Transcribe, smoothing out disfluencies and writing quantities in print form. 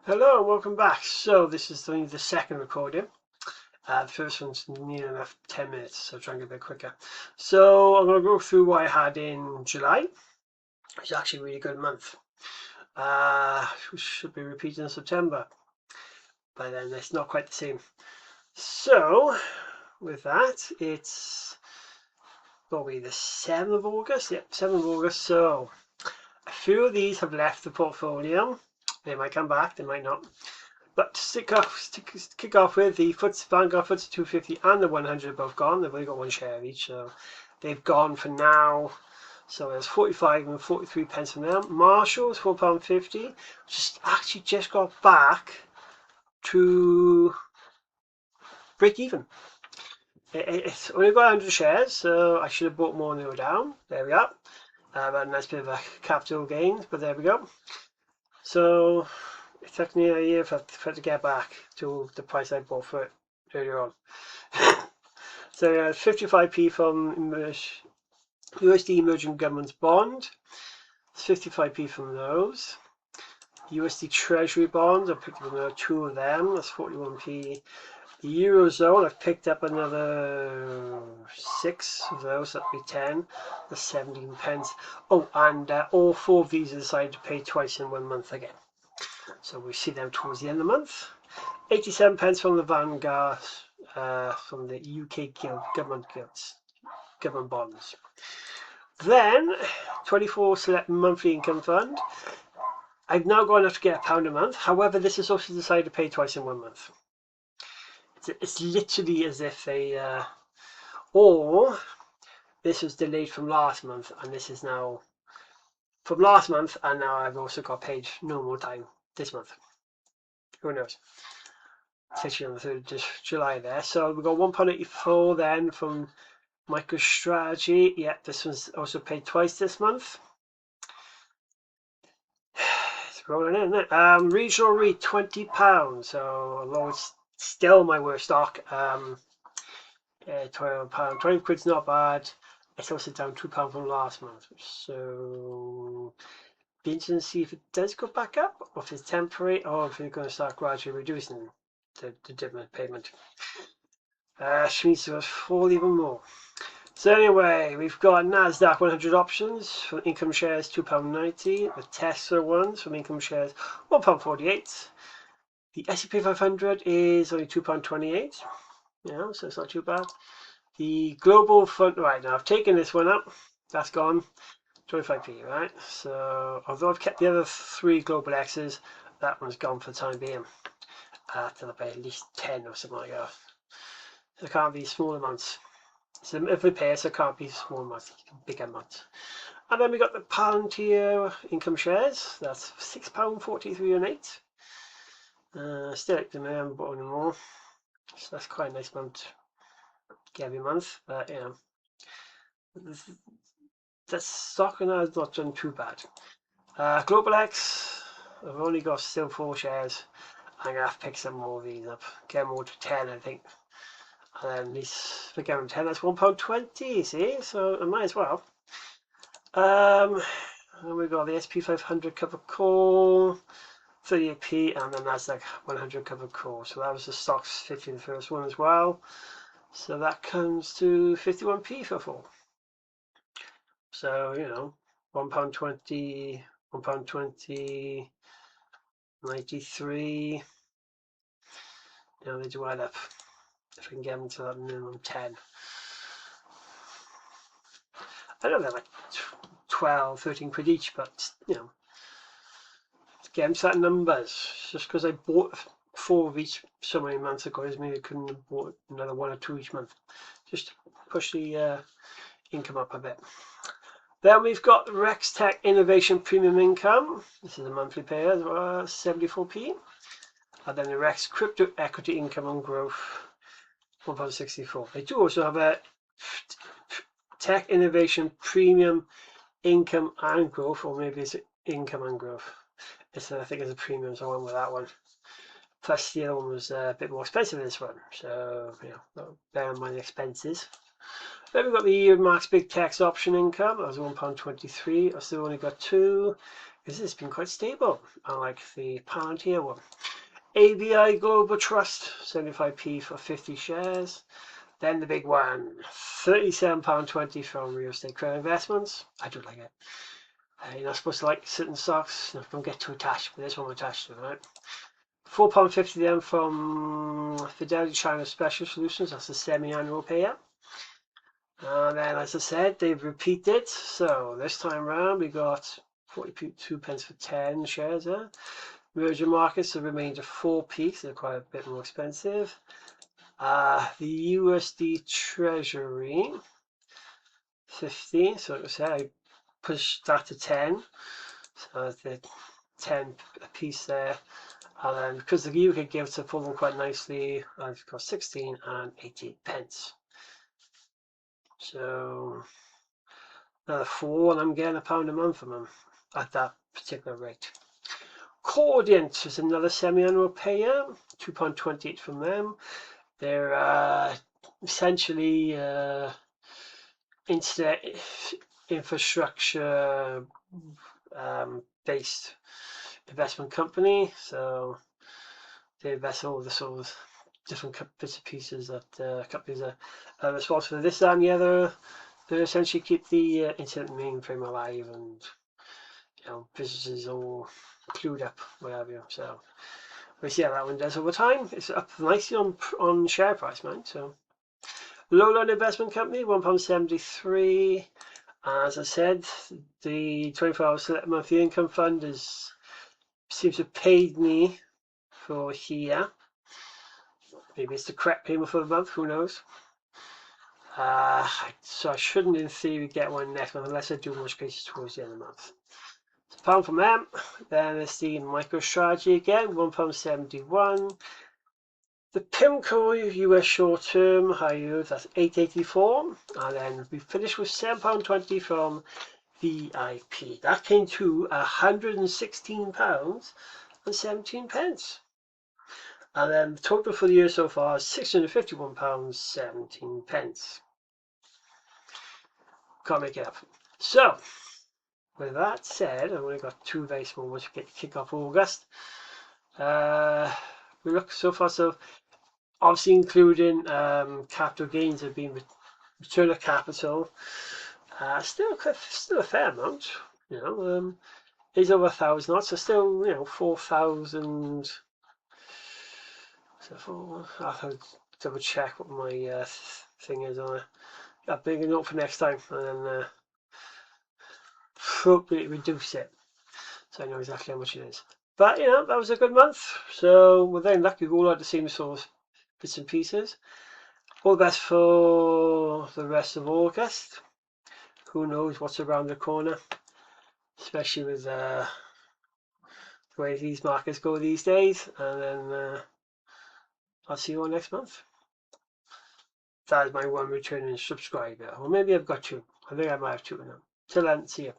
Hello and welcome back. So this is only the second recording. The first one's near enough 10 minutes, so I'll try and get a bit quicker. So I'm going to go through what I had in July. It's actually a really good month. We should be repeating in September, but then it's not quite the same. So with that, it's probably the 7th of August. Yep, 7th of August. So a few of these have left the portfolio. They might come back, they might not. But to kick off with, the Vanguard FTSE 250 and the 100 are both gone. They've only got one share each, so they've gone for now. So there's 45 and 43 pence from them. Marshall's £4.50, which actually just got back to break even. It's only got 100 shares, so I should have bought more when they were down. There we are. But a nice bit of a capital gain, but there we go. So it took me a year for it to get back to the price I bought for it earlier on. So 55p from USD Emerging Governments Bond. It's 55p from those. USD Treasury Bonds, I picked up two of them. That's 41p. The Eurozone, I've picked up another 6 of those. That'd be 10. That's 17 pence. Oh, and all 4 of these I decided to pay twice in 1 month again. So we see them towards the end of the month. 87 pence from the Vanguard, from the UK government bonds. Then 24 Select Monthly Income Fund. I've now got enough to get £1 a month. However, this is also decided to pay twice in 1 month. It's literally as if they, or this was delayed from last month, and this is now from last month, and now I've also got paid normal time this month. Who knows? Especially on the 3rd of July there. So we've got £1.84 then from MicroStrategy. Yeah, this one's also paid twice this month. It's rolling in, isn't it? Regional REIT, £20. So although it's still my worst stock, £12. 20 quid's not bad. It's also down £2 from last month. So be interesting to see if it does go back up, or if it's temporary, or if it's going to start gradually reducing the dividend payment. Which means to fall even more. So anyway, we've got Nasdaq 100 options from income shares £2.90. The Tesla ones from income shares £1.48. The S&P 500 is only £2.28. Yeah, so it's not too bad. The global fund, right now I've taken this one up. That's gone. 25p, right? So although I've kept the other 3 global X's, that one's gone for the time being. Till I pay at least 10 or something like that. So it can't be small amounts. So if we pay, so it can't be small amounts, big amounts. And then we got the Palantir income shares. That's £6.43 and 8. Still at the minute, I haven't bought any more. So that's quite a nice amount to get every month. But you know, that stock now has not done too bad. Global X, I've only got still 4 shares. I'm gonna have to pick some more of these up. Get more to 10, I think. And then at least if I get them 10, that's £1.20, see? So I might as well. And we've got the SP 500 covered call, 38p, and the Nasdaq 100 covered call. So that was the stocks 50, the first one as well. So that comes to 51p for 4. So, you know, £1.20, £1.20, 93. Now they do add up. If we can get them to that minimum 10. I know they're like 12, 13 quid each, but you know, to get them to that numbers. Just because I bought 4 of each so many months ago, doesn't mean I couldn't have bought another 1 or 2 each month. Just to push the income up a bit. Then we've got the Rex Tech Innovation Premium Income. This is a monthly payer, 74p. And then the Rex Crypto Equity Income and Growth, 1.64. They do also have a Tech Innovation Premium Income and Growth, or maybe it's Income and Growth. I think it's a premium, so I went with that one. Plus the other one was a bit more expensive than this one, so you know, bear in mind the expenses. Then we've got the Max Big Tech's option income. That was £1.23. I still only got 2. This has been quite stable, unlike the Palantir one. ABI Global Trust, 75p for 50 shares. Then the big one, £37.20 from Real Estate Credit Investments. I do like it. You're not supposed to like sitting stocks. Don't get too attached, but this one I'm attached to, right? £4.50 then from Fidelity China Special Solutions. That's a semi-annual payout. And then, as I said, they've repeated. So this time round, we got 42 pence for 10 shares there. Emerging markets have remained at 4p, so they're quite a bit more expensive. The USD Treasury, 50. So like I said, I pushed that to 10. So the 10 a piece there. And then because the UK gives to pull them quite nicely, I've got 16 and 88 pence. So another 4, and I'm getting £1 a month from them at that particular rate. Cordiant is another semi-annual payout, £2.28 from them. They're essentially internet infrastructure based investment company. So they invest all the sort of different bits and pieces that companies are responsible for this, that, and the other. They essentially keep the internet mainframe alive, and businesses all clued up, whatever. So we see how that one does over time. It's up nicely on share price, man. So Lowland Investment Company, £1.73. As I said, the 24-hour select monthly income fund seems to have paid me for here. Maybe it's the correct payment for the month, who knows? So I shouldn't, in theory, get one next month unless I do most cases towards the end of the month. So pound from them. Then there's the MicroStrategy again, £1.71. The PIMCO US short term high yield, that's 8.84. And then we finished with £7.20 from VIP. That came to £116 and 17 pence. And then the total for the year so far is £651 17 pence. Can't make it up. So, with that said, I've only got 2 very small ones to kick off August. We look so far, so obviously including capital gains have been return of capital. Still a fair amount, It's over 1,000 knots, so still, 4,000. So I'll have to double check what my thing is on it. Got a bigger note for next time, and then appropriately reduce it so I know exactly how much it is. But that was a good month. So we're then lucky we all had the same sort of bits and pieces. All the best for the rest of August. Who knows what's around the corner, especially with the way these markets go these days. And then I'll see you all next month. That is my one returning subscriber. Or maybe I've got 2. I think I might have 2 now. Till then, see you.